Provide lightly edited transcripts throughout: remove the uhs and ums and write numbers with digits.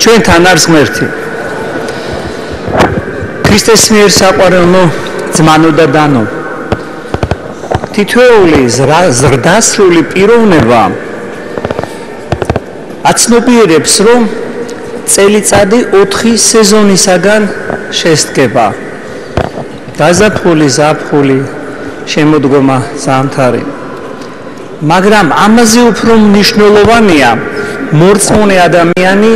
ჩვენთან არის ღმერთი. ქრისტეს მიერ საყვარელო ძმანო და დანო. თითოეული ზრდასრული პიროვნება აცნობიერებს, რომ წელიწადი 4 სეზონისაგან შედგება. დაზაფხული, ზაფხული, შემოდგომა, ზამთარი. მაგრამ ამაზე უფრო მნიშვნელოვანია მორწმუნე ადამიანი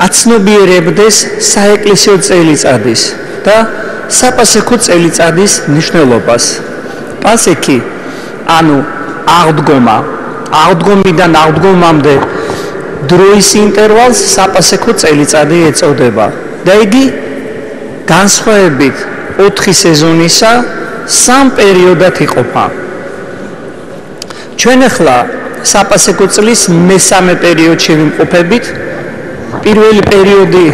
აცნობიერებდეს საეკლესიო წელიწადის და საპასექო წელიწადის მნიშვნელობას. პასექი, ანუ აღდგომა, აღდგომიდან აღდგომამდე დროის ინტერვალს საპასექო წელიწადი ეწოდება და იგი განსხვავებით 4 სეზონისა 3 პერიოდად იყოფა. ჩვენ ახლა საპასექო წლის მესამე პერიოდში ვიმყოფებით. პირველი პერიოდი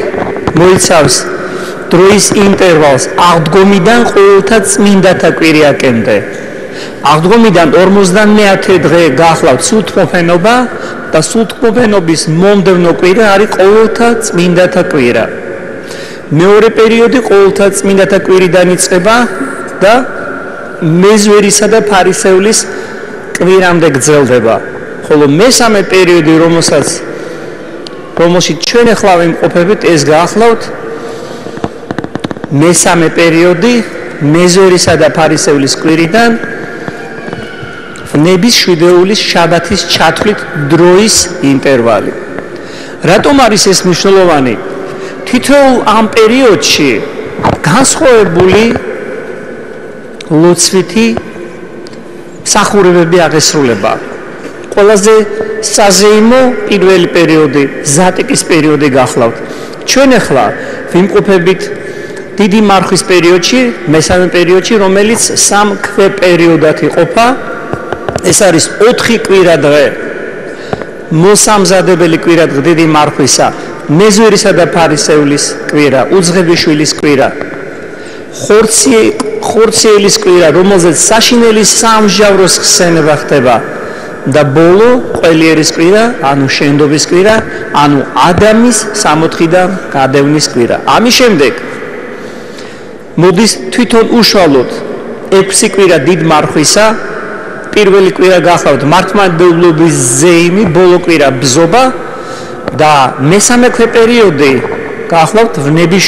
მოიცავს დროის ინტერვალს აღდგომიდან ყოველთა წმინდათა კვირიაკემდე. აღდგომიდან 50 დღე გახლავთ სულთმოფენობა და სულთმოფენობის მომდევნო კვირა არის ყოველთა წმინდათა კვირა. მეორე პერიოდი ყოველთა წმინდათა კვირიდან იწყება და მეზვერისა და ფარისევლის კვირამდე გრძელდება. ხოლო მესამე პერიოდი, რომელშიც ჩვენ ახლა ვიმყოფებით, ეს გახლავთ მესამე პერიოდი მეზვერისა და ფარისევლის კვირიდან ნების შვიდეულის შაბათის ჩათვლით დროის ინტერვალი. რატომ არის ეს მნიშვნელოვანი? თითოეულ ამ პერიოდში განსხვავებული ლოცვითი მსახურებები აღესრულება. ყველაზე საზეიმო პირველი პერიოდი, ზატიკის პერიოდი გახლავთ. ჩვენ ახლა ვიმყოფებით დიდი მარხვის პერიოდში, მესამე პერიოდში, რომელიც 3 ქვე პერიოდად იყოფა. ეს არის 4 კვირადღე მოსამზადებელი კვირადღე დიდი მარხვისა, მეზვერისა და ფარისევლის კვირა, უძღებიშვილის კვირა, ხორციელის კვირა, რომელზეც საშინელი სამჟავროს ხსენება ხდება და ბოლო ყველიერის კვირა, ანუ შენდობის კვირა, ანუ ადამის 60-დან გადევნის კვირა. ამის შემდეგ მოდის თვითონ უშუალოდ 6 კვირა დიდ მარხვისა, პირველი კვირა გახლავთ მართლმადიდებლობის ზეიმი, ბოლო კვირა ბზობა და მესამე ქვე პერიოდი გახლავთ ვნების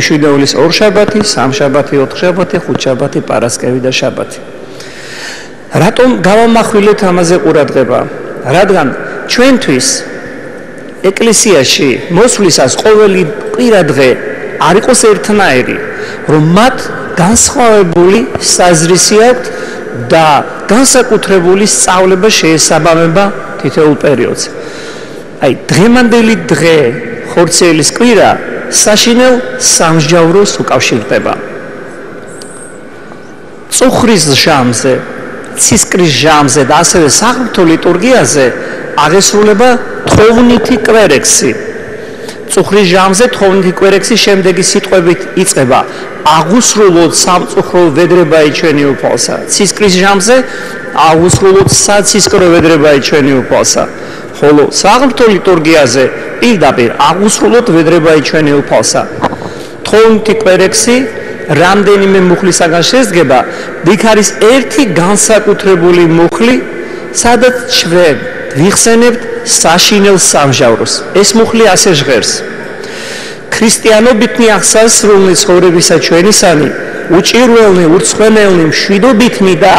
შვიდეულის 2 შაბათი, 3 შაბათი, 4 შაბათი, 5 შაბათი, პარასკევი და შაბათი. რატომ გავამახვილეთ ამაზე ყურადღება? რადგან ჩვენთვის ეკლესიაში მოსვლისას ყოველი კვირადღე არ იყოს ერთნაირი, რომ მათ განსხვავებული საზრისი აქვთ და განსაკუთრებული სწავლება შეესაბამება თითოეულ პერიოდს. აი, დღევანდელი დღე, ხორციელის კვირა, საშინელ სამსჯავროს უკავშირდება. წუხრის ჟამზე, ცისკრის ჟამზე და ასევე საღვთო ლიტურგიაზე აღესრულება თხოვნითი კვერექსი. წუხრის ჟამზე თხოვნითი კვერექსი შემდეგი სიტყვებით იწყება: აღუსრულოთ სამწუხრო ვედრებაი ჩვენი უფალსა. ცისკრის ჟამზე აღუსრულოთ საცისკრო ვედრებაი ჩვენი უფალსა. ხოლო საღვთო ლიტურგიაზე პირდაპირ აღუსრულოთ ვედრებაი ჩვენი უფალსა. თხოვნითი კვერექსი რამდენიმე მუხლისაგან შედგება, იქ არის ერთი განსაკუთრებული მუხლი, სადაც ჩვენ ვიხსენებთ საშინელ სამჟავროს. ეს მუხლი ასე ჟღერს: ქრისტიანობითნი აღსასრულნი ცხოვრებისა ჩვენისანი, უჭირველნი, ურცხვენელნი, მშვიდობითნი და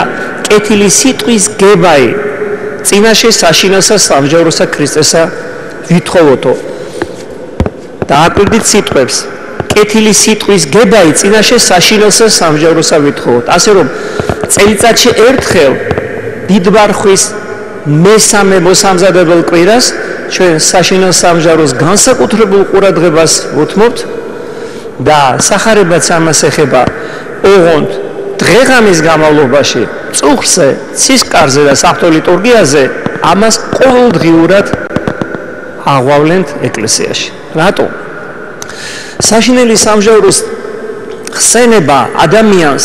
კეთილი სიტყვის გებაი, წინაშე საშინელსა სამჟავროსა ქრისტესა ვითხოვოთო. დააკვირდით სიტყვებს: კეთილი სიტყვის გებაი, წინაშე საშინელსა სამჟავროსა ვითხოვოთ. ასე რომ წელიწადში ერთხელ დიდმარხვის მესამე მოსამზადებელ კვირას ჩვენ საშინელ სამჟაროს განსაკუთრებულ ყურადღებას ვუთმობთ და სახარებაც ამას ეხება. ოღონდ დღეღამის განმავლობაში წუხრზე, ცისკარზე და საღვთო ლიტურგიაზე ამას ყოველდღიურად აღვავლენთ ეკლესიაში. რატომ? საშინელი სამჟაროს ხსენება ადამიანს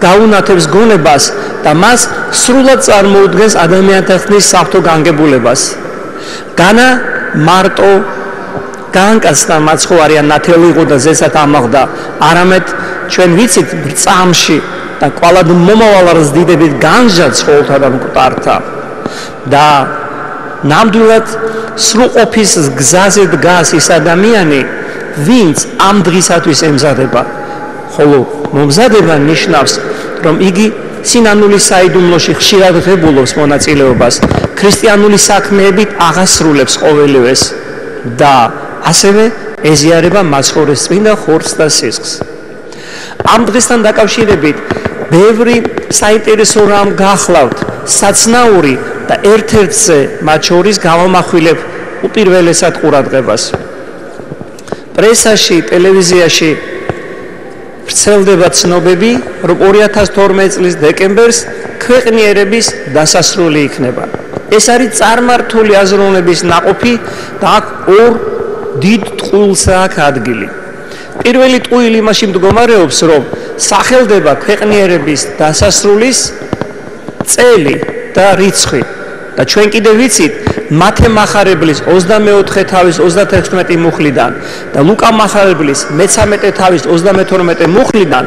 გაუნათებს გონებას და მას სრულად წარმოუდგენს ადამიანთა ხნის საღვთო განგებულებას. განა მარტო განკაცდა მაცხოვარი ან ნათელი იყო და ზესად ამაღდა, არამედ ჩვენ ვიცით წამში და კვალად მომავალ ზდიდებით განჟა ცხოველთა და მკვდართა და ნამდვილად სრულყოფის გზაზე დგას ის ადამიანი, ვინც ამ დღისათვის ემზადება, ხოლო მომზადება ნიშნავს, რომ იგი სინანულის საიდუმლოში ხშირად ღებულობს მონაწილეობას, ქრისტიანული საქმეებით აღასრულებს ყოველივეს და ასევე ეზიარება მაცხოვრის წმინდა ხორცს და სისხლს. ამ დღესთან დაკავშირებით ბევრი საინტერესო რამ გახლავთ, საცნაური და ერთ-ერთზე მათ შორის გავამახვილებ უპირველესად ყურადღებას. პრესაში, ტელევიზიაში ვრცელდება ცნობები, რომ 2012 წლის დეკემბერს ქვეყნიერების დასასრული იქნება. ეს არის წარმართული აზროვნების ნაყოფი და აქ ორ დიდ ტყუილს აქვს ადგილი. პირველი ტყუილი იმაში მდგომარეობს, რომ სახელდება ქვეყნიერების დასასრულის წელი და რიცხვი და ჩვენ კიდევ ვიცით მათე მახარებლის 24 თავის 36 მუხლიდან და ლუკა მახარებლის მე-13 თავის 32 მუხლიდან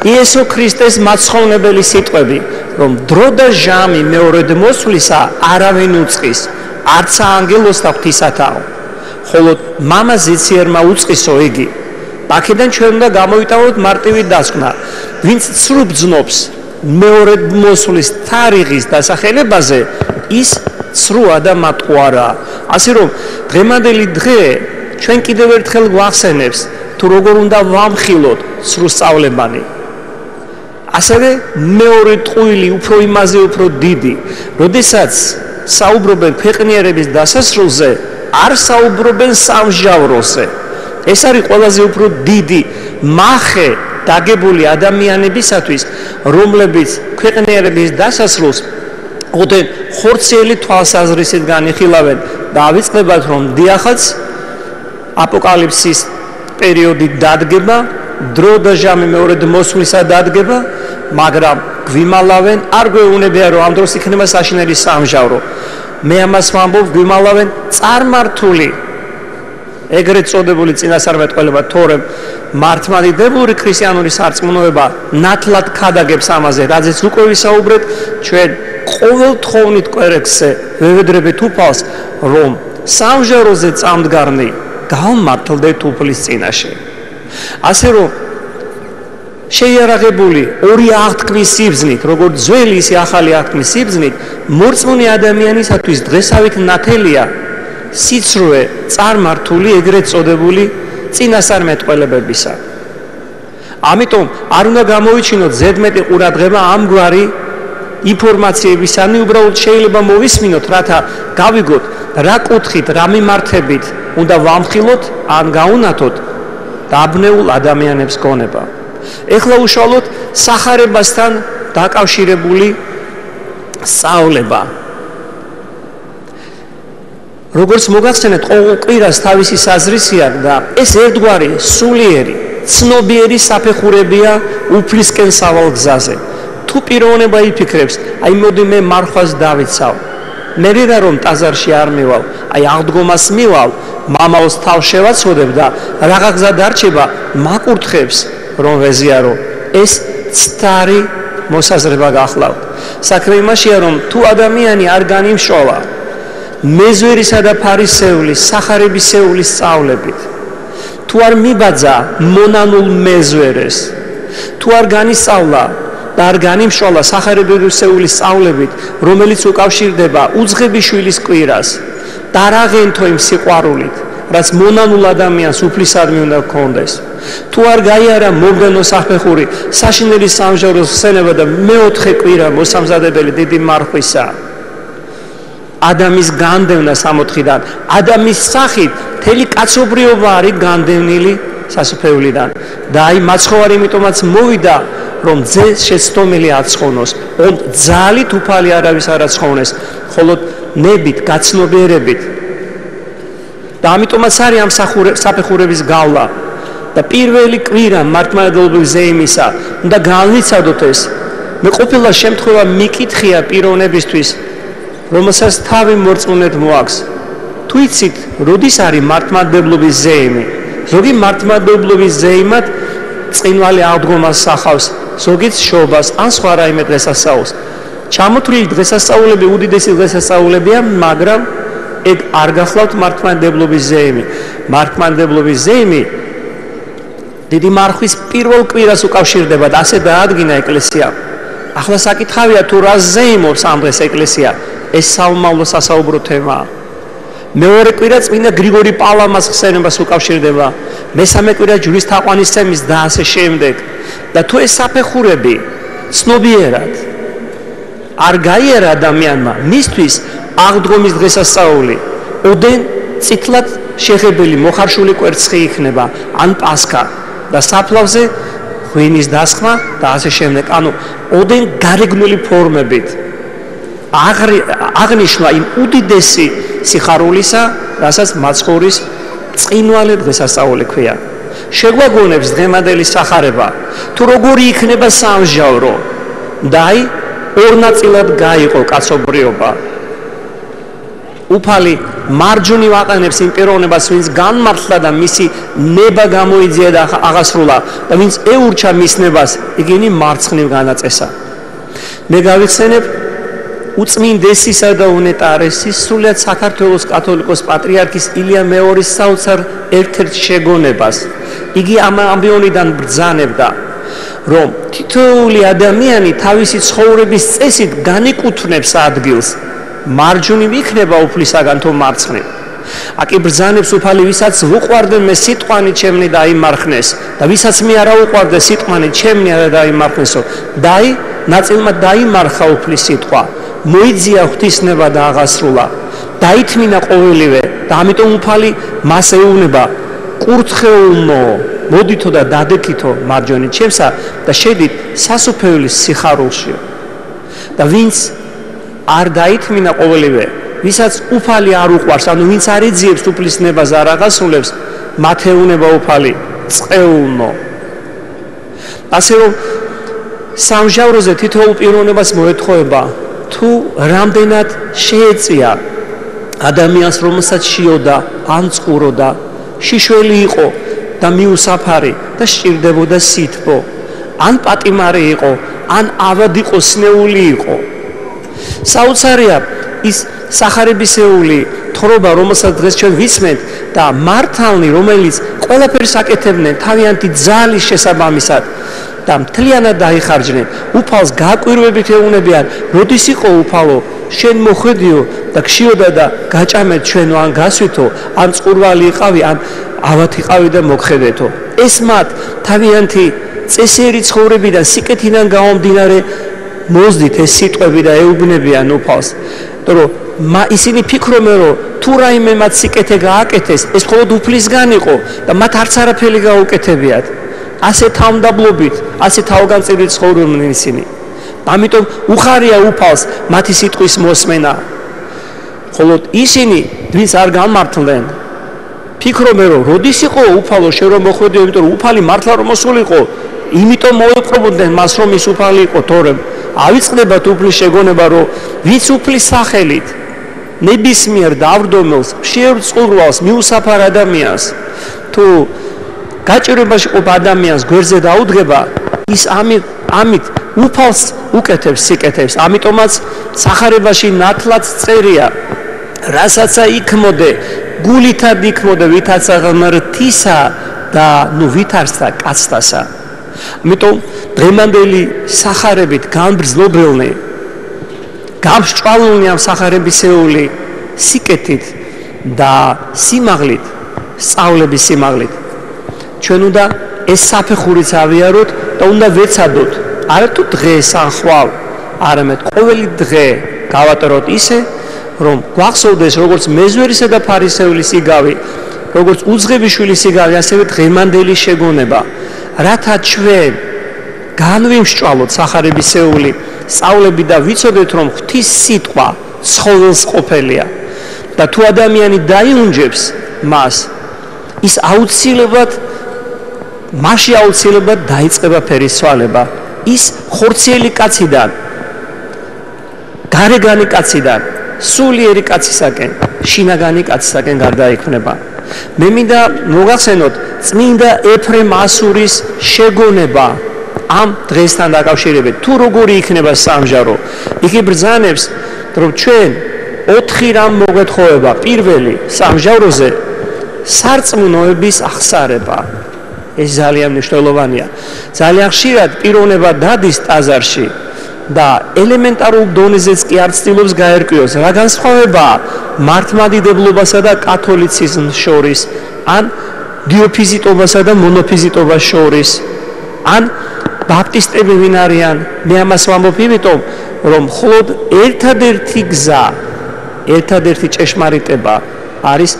იესო ქრისტეს მაცხოვნებელი სიტყვები, რომ დრო და ჟამი მეორედ მოსვლისა არავინ უწყის, არც ანგელოს და ღვთისათაო, ხოლო მამა ზეციერმა უწყისო იგი. აქედან ჩვენ უნდა გამოვიტანოთ მარტივი დასკვნა, ვინც ცრუბ-ძნობს მეორედ მოსვლის თარიღის დასახელებაზე, ის ცრუა და მატყუარა. ასე რომ დღევანდელი დღე ჩვენ კიდევ ერთხელ გვახსენებს თუ როგორ უნდა ვამხილოთ სრულსწავლებანი. ასევე მეორე ტყუილი უფრო იმაზე უფრო დიდი, როდესაც საუბრობენ ქვეყნიერების დასასრულზე, არ საუბრობენ სამჟავროზე. ეს არის ყველაზე უფრო დიდი მახე დაგებული ადამიანებისათვის, რომლებიც ქვეყნიერების დასასრულს ოდენ ხორციელი თვალსაზრისით განიხილავენ და ავიწყდებათ, რომ დიახაც აპოკალიფსის პერიოდი დადგება, დრო და ჟამი მეორედ მოსვლისა დადგება, მაგრამ გვიმალავენ, არ გვეუბნებია, რომ ამ დროს იქნება საშინელი სამჟავრო. მე ამას ვამბობ, გვიმალავენ წარმართული ეგრეთ წოდებული წინასწარმეტყველება, თორემ მართლმადიდებლური ქრისტიანული სარწმუნოება ნათლად ქადაგებს ამაზე, რაზეც უკვე ვისაუბრეთ, ჩვენ ყოველ თხოვნით კვერექსზე ვევედრებით უფალს, რომ სამჟაროზე წამდგარნი გავმართლდეთ უფლის წინაშე. ასე რომ შეიარაღებული ორი აღთქმის სიბრძნით, როგორც ძველი ისე ახალი აღთქმის სიბრძნით, მორწმუნე ადამიანისათვის დღესავით ნათელია სიცრუე წარმართული ეგრეთ წოდებული წინასწარმეტყველებებისა. ამიტომ არ უნდა გამოვიჩინოთ ზედმეტი ყურადღება ამგვარი ინფორმაციებისანი, უბრალოდ შეიძლება მოვისმინოთ, რათა გავიგოთ რა კუთხით, რა მიმართებით უნდა ვამხილოთ ან გაუნათოთ დაბნეულ ადამიანებს გონება. ეხლა უშუალოდ სახარებასთან დაკავშირებული სწავლება. როგორც მოგახსენეთ, ყოველ კვირას თავისი საზრისი აქვს და ეს ერთგვარი სულიერი, ცნობიერი საფეხურებია უფლისკენ სავალ გზაზე. თუ პიროვნება იფიქრებს, აი მოდი მე მარხვას დავიცავ, მე რა რომ ტაზარში არ მივალ, აი აღდგომას მივალ, მამაოს თავს შევაცოდებ და რაღა გზა დარჩება, მაკურთხებს რომ ვეზიარო. ეს ცდარი მოსაზრება გახლავთ. საქმე იმაშია, რომ თუ ადამიანი არ განიმშოლა მეზვერისა და ფარისეულის, სახარებისეულის სწავლებით, თუ არ მიბაძა მონანულ მეზვერეს, თუ არ განისწავლა და არ განიმშოლა სახარებისეულის სწავლებით, რომელიც უკავშირდება უძღებიშვილის კვირას და არ აღენთო იმ სიყვარულით, რაც მონანულ ადამიანს უფლისადმი უნდა გქონდეს, თუ არ გაიარა მომდენო საფეხური საშინელი სამჟავროს ხსენება და მეოთხე კვირა მოსამზადებელი დიდი მარხვისა, ადამიანის განდევნა სამოთხიდან, ადამიანის სახით მთელი კაცობრიობა არის განდევნილი სასუფევლიდან და აი მაცხოვარი იმიტომაც მოვიდა, რომ ძე შეცდომილი აცხოვნოს, ძალით უფალი არავის არ აცხოვნეს, ხოლო ნებით, გაცნობიერებით. და ამიტომაც არის ამ საფეხურების გავლა და პირველი კვირა მართლმადიდებლური ზეიმისა უნდა განვიცადოთ ეს. მე ყოფილა შემთხვევა მიკითხია პიროვნებისთვის, რომელსაც თავი მორწმუნედ მოაქვს თუ იცით, როდის არის მართლმადიდებლობის ზეიმი? ზოგი მართლმადიდებლობის ზეიმად წინვალი აღდგომას სახავს, ზოგიც შობას ან სხვა რაიმე დღესასწაულს. ჩამოთვლილი დღესასწაულები უდიდესი დღესასწაულებია, მაგრამ ეგ არ გახლავთ მართლმადიდებლობის ზეიმი. მართლმადიდებლობის ზეიმი დიდი მარხვის პირველ კვირას უკავშირდება და ასე დაადგინა ეკლესიამ. ახლა საკითხავია თუ რა ზეიმობს ამ დღეს ეკლესია, ეს საომავლო სასაუბრო თემაა. მეორე კვირა წმინდა გრიგორი პალამას ხსენებას უკავშირდება, მესამე კვირა ჯვრის თაყვანისცემის და ასე შემდეგ. და თუ ეს საფეხურები ცნობიერად არ გაიარა ადამიანმა, მისთვის აღდგომის დღესასწაული ოდენ წითლად შეხებელი მოხარშული კვერცხი იქნება, ან პასქა და საფლავზე ღვინის დასხმა და ასე შემდეგ. ანუ ოდენ გარეგნული ფორმებით აღნიშნა იმ უდიდესი სიხარულისა, რასაც მაცხოვრის წინვალე დღესასწაული ქვია. შეგვაგონებს დღემდელი სახარება, თუ როგორი იქნება სამჟავრო და აი ორ ნაწილად გაიყო კაცობრიობა. უფალი მარჯვნივ აყენებს იმ პიროვნებას, ვინც განმართლა და მისი ნება გამოიძია და აღასრულა და ვინც ეურჩა მის ნებას, იგენი მარცხნივ განაწესა. მე გავიხსენებ უწმინდესისა და უნეტარესის სრულიად საქართველოს კათოლიკოს პატრიარქის ილია მეორის საოცარ ერთ-ერთ შეგონებას. იგი ამ ამბიონიდან ბრძანებდა, რომ თითოეული ადამიანი თავისი ცხოვრების წესით განეკუთვნებს ადგილს, მარჯვნივ იქნება უფლისაგან თუ მარცხნივ. აკი ბრძანებს უფალი, ვისაც ვუყვარდე მე სიტყვანი ჩემნი დაიმარხნეს და ვისაც მე არა ვუყვარდე სიტყვანი ჩემნი არა დაიმარხნესო. დაი ნაწილმა დაიმარხა უფლის სიტყვა, მოიძია ღვთისნება და აღასრულა, დაითმინა ყოველივე და ამიტომ უფალი მას ეუბნება, კურთხეულნო, მოდითო და დადექითო მარჯვენით ჩემსა და შედით სასუფეველის სიხარულში. და ვინც არ დაითმინა ყოველივე, ვისაც უფალი არ უყვარს, ანუ ვინც არ ეძიებს უფლის ნებას არ აღასრულებს, მათ ეუბნება უფალი, წყეულნო. ასე რომ სამჟავროზე თითოეულ პიროვნებას მოეთხოვება, თუ რამდენად შეეწია ადამიანს, რომელსაც შიოდა, ან წყუროდა, შიშველი იყო და მიუსაფარი და სჭირდებოდა სითბო, ან პატიმარი იყო, ან ავად იყო, სნეული იყო. საოცარია ის სახარებისეული თხრობა, რომელსაც დღეს ჩვენ ვისმენთ და მართალნი, რომელიც ყველაფერს აკეთებდნენ თავიანთი ძალის შესაბამისად და მთლიანად დაიხარჯნენ, უფალს გაკვირვებით ეუბნებიან, როდის იყო უფალო, შენ მოხვედიო და გშიოდა და გაჭამეთ ჩვენო, ან გასვითო, ან წყურვალი იყავი, ან ავად იყავი და მოგხედეთო. ეს მათ თავიანთი წესიერი ცხოვრებიდან, სიკეთიდან გამომდინარე მოздით ეს სიტყვები და ეუბნებიან უფალს. რომ ისინი ფიქრობენ, რომ თუ რაიმე მათ სიკეთე გააკეთეს, ეს მხოლოდ უფლისგან იყო და მათ არც არაფერი გაუკეთებიათ. ასე თავმდაბლობით, ასე თავგანწიрлით ცხოვრობდნენ ისინი. ამიტომ უხარია უფალს მათი სიტყვის მოსმენა. ხოლო ისინი, ვინც არ განმართლდნენ, ფიქრობენ, რომ როდის იყო უფალო შენ რომ მოხვედიო, იმიტომ რომ უფალი მართლა რომ მოსულიყო, იმიტომ მოეპყრობოდნენ მას, რომ ის უფალი იყო, თორემ ავიწყდებათ უფლის შეგონება, რომ ვინც უფლის სახელით ნებისმიერ დავრდომილს, მშიერ წყურვალს, მიუსაფარ ადამიანს, თუ გაჭირვებაში ყოფ ადამიანს გვერდზე დაუდგება, ის ამით უფალს უკეთებს სიკეთებს. ამიტომაც სახარებაში ნათლად წერია, რასაცა იქმოდე, გულითად იქმოდე, ვითაცა ღმრთისა და ვითარცა კაცთასა. ამიტომ დღემდელი სახარებით განბრძნობილნი, გამსჭვალულნი ამ სახარებისეული სიკეთით და სიმაღლით, სწავლების სიმაღლით. ჩვენ უნდა ეს საფეხურიც ავიაროთ და უნდა ვეცადოთ, არა თუ დღეს ან ხვალ, არამედ ყოველი დღე გავატაროთ ისე, რომ გვახსოვდეს როგორც მეზვერისა და ფარისეულის იგავი, როგორც უძღებიშვილის იგავი, ასევე დღემდელი შეგონება, რათა ჩვენ განვიმსჭვალოთ სახარებისეული სწავლები და ვიცოდეთ, რომ ღვთის სიტყვა ცხოველს ყოფილია და თუ ადამიანი დაიუნჯებს მას, ის აუცილებლად მასში აუცილებლად დაიწყება ფერისცვალება. ის ხორციელი კაციდან, გარეგანი კაციდან სულიერი კაცისაკენ, შინაგანი კაცისაკენ გარდაიქმნება. მე მინდა მოგახსენოთ წმინდა ეფრემ ასურის შეგონება ამ დღესთან დაკავშირებით. თუ როგორი იქნება სამჟარო, იგი ბრძანებს, რომ ჩვენ 4 რამ მოგვეთხოვება. პირველი, სამჟაროზე სარწმუნოების აღსარება. ეს ძალიან მნიშვნელოვანია. ძალიან ხშირად პიროვნება დადის ტაძარში და ელემენტარულ დონეზეც კი არ ცდილობს გაერკვიოს, რა განსხვავებაა მართლმადიდებლობასა და კათოლიციზმს შორის, ან დიოფიზიტობასა და მონოფიზიტობას შორის, ან ბაპტისტები ვინ არიან. მე ამას ვამბობ იმიტომ, რომ მხოლოდ ერთადერთი გზა, ერთადერთი ჭეშმარიტება არის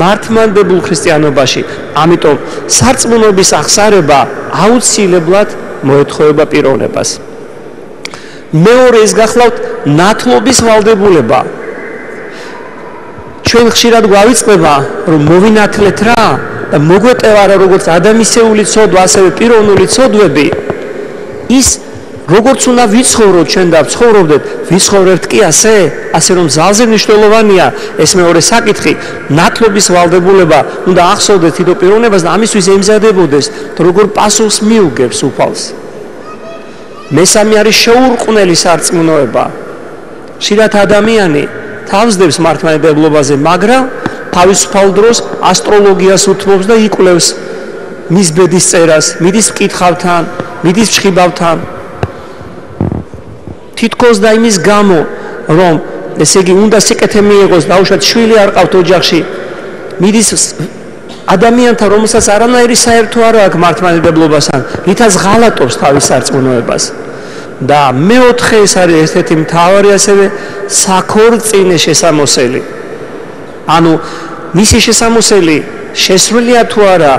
მართლმადიდებულ ქრისტიანობაში. ამიტომ სარწმუნოების აღსარება აუცილებლად მოეთხოვება პიროვნებას. მეორე ის გახლავთ ნათლობის ვალდებულება. ჩვენ ხშირად გვავიწყდება, რომ მოვინათლეთ რა და მოგვეტევა რა როგორც ადამიანისეული ცოდვა, ასევე პიროვნული ცოდვები, ის როგორც უნდა ვიცხოვროთ ჩვენ და ვცხოვრობდეთ, ვიცხოვრებთ კი ასე რომ ძალზე მნიშვნელოვანია ეს მეორე საკითხი, ნათლობის ვალდებულება უნდა ახსოვდეთ თითო პიროვნებას და ამისთვის ემზადებოდეს, როგორ პასუხს მიუგებს უფალს. მესამე არის შეურყვნელი სარწმუნოება. ხშირად ადამიანი თავსდებს მართლმადიდებლობაზე, მაგრამ თავისუფალ დროს ასტროლოგიას უთმობს და იკვლევს მის ბედის წერას, მიდის მკითხავთან, მიდის ჩხიბავთან. თითქოს და იმის გამო, რომ ესე იგი უნდა სიკეთე მიიღოს, დაუშვათ შვილი არ ყავთ ოჯახში, მიდის ადამიანთან, რომელსაც არანაირი საერთო არ აქვს მართლმადიდებლობასთან, რითაც ღალატობს თავის სარწმუნოებას. და მეოთხე ეს არის ერთ-ერთი მთავარი ასევე საქორწინე შესამოსელი. ანუ მისი შესამოსელი შესრულია თუ არა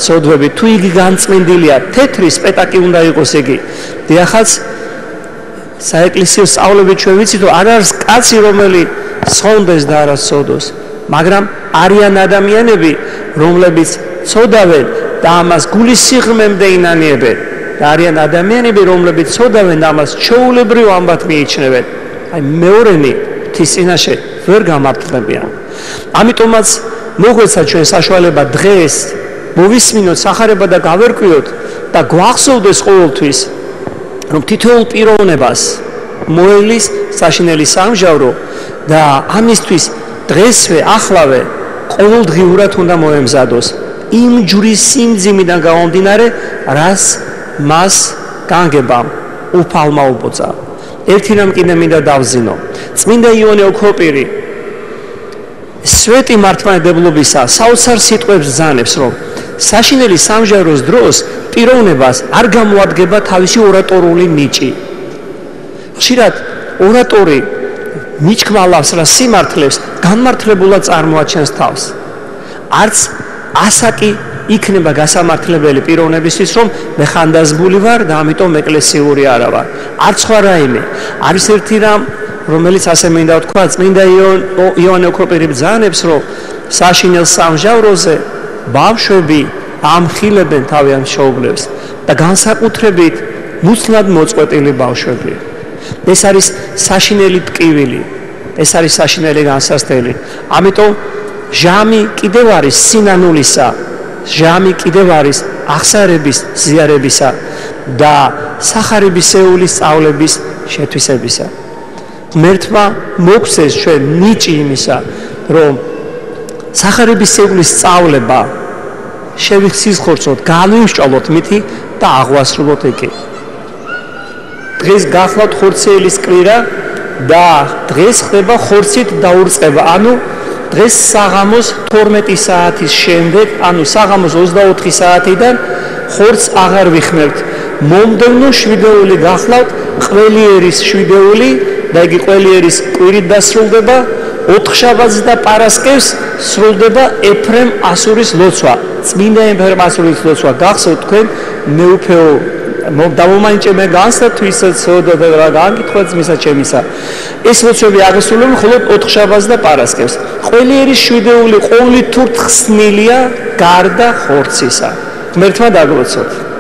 ცოდვები, თუ იგი განწმინდილია, თეთრი სპეტაკი უნდა იყოს იგი. დიახაც საეკლესიო სწავლებით ჩვენ ვიცით, რომ არ არის კაცი, რომელიც სხონდეს და არა სოდოს, მაგრამ არიან ადამიანები, რომლებიც ცოდავენ და ამას გულის სიღრმემდე ინანიებენ. და არიან ადამიანები, რომლებიც ცოდავენ და ამას ჩვეულებრივ ამბად მიიჩნევენ. აი მეორენი ღვთის წინაშე ვერ გამართლებიან. ამიტომაც მოგვეცა ჩვენ საშუალება დღეს მოვისმინოთ სახარება და გავერკვიოთ და გვახსოვდეს ყოველთვის, რომ თითოეულ პიროვნებას მოელის საშინელი სამჟავრო და ამისთვის დღესვე ახლავე ყოველდღიურად უნდა მოემზადოს იმ ჯვრის სიმძიმიდან გამომდინარე, რას მას განგებამ უფალმა უბოძა. ერთი რამ კიდე მინდა დავზინო. წმინდა იოანე ოქროპირი სვეტი მართლმადიდებლობისა საოცარ სიტყვებს ბრძანებს, რომ საშინელი სამჟაროს დროს პიროვნებას არ გამოადგება თავისი ორატორული ნიჭი. ხშირად ორატორი მიჩქმალავს რა სიმართლეს, განმართლებულად წარმოაჩენს თავს. არც ასაკი იქნება გასამართლებელი პიროვნებისთვის, რომ მე ხანდაზმული ვარ და ამიტომ ეკლესიური არა ვარ. არც სხვა რაიმე. არის ერთი რამ, რომელიც ასე მინდა ვთქვა, წმინდა იოანე ოქროპირი ბრძანებს, რომ საშინელ სამჟავროზე ბავშვები ამხილებენ თავიანთ შოუვლებს და განსაკუთრებით მუცლად მოწყვეტილი ბავშვები. ეს არის საშინელი ტკივილი, ეს არის საშინელი განსასწრელი. ამიტომ ჟამი კიდევ არის სინანულისა, ჟამი კიდევ არის აღსარების, ზიარებისა და სახარებისეული სწავლების შეთვისებისა. ღმერთმა მოგცეს ჩვენ ნიჭი იმისა, რომ სახარებისეული სწავლება შევიხსისხორცოთ, განვიმსჭვალოთ მითი და აღვასრულოთ იგი. დღეს გახლავთ ხორციელის კვირა და დღეს ხდება ხორცით დაურწყება, ანუ დღეს საღამოს 12 საათის შემდეგ, ანუ საღამოს 24 საათიდან ხორცს აღარ ვიხმევთ. მომდევნო შვიდეული გახლავთ ყველიერის შვიდეული და იგი ყველიერის კვირით დასრულდება, ოთხშაბათს და პარასკევს სრულდება ეფრემ ასურის ლოცვა. წმინდა ეფრემ ასურის ლოცვა გახსოვთ თქვენ, მეუფეო დავომანჭე მე განს და თვისაც და რა გაკითხოთ მისა ჩემისა. ეს ლოცვები აღესრულებენ მხოლოდ ოთხშაბათს და პარასკევს. ყველიერის შვიდეული ყოვლით თუ ხსნილია გარდა ხორცისა. ღმერთმა დაგლოცოთ.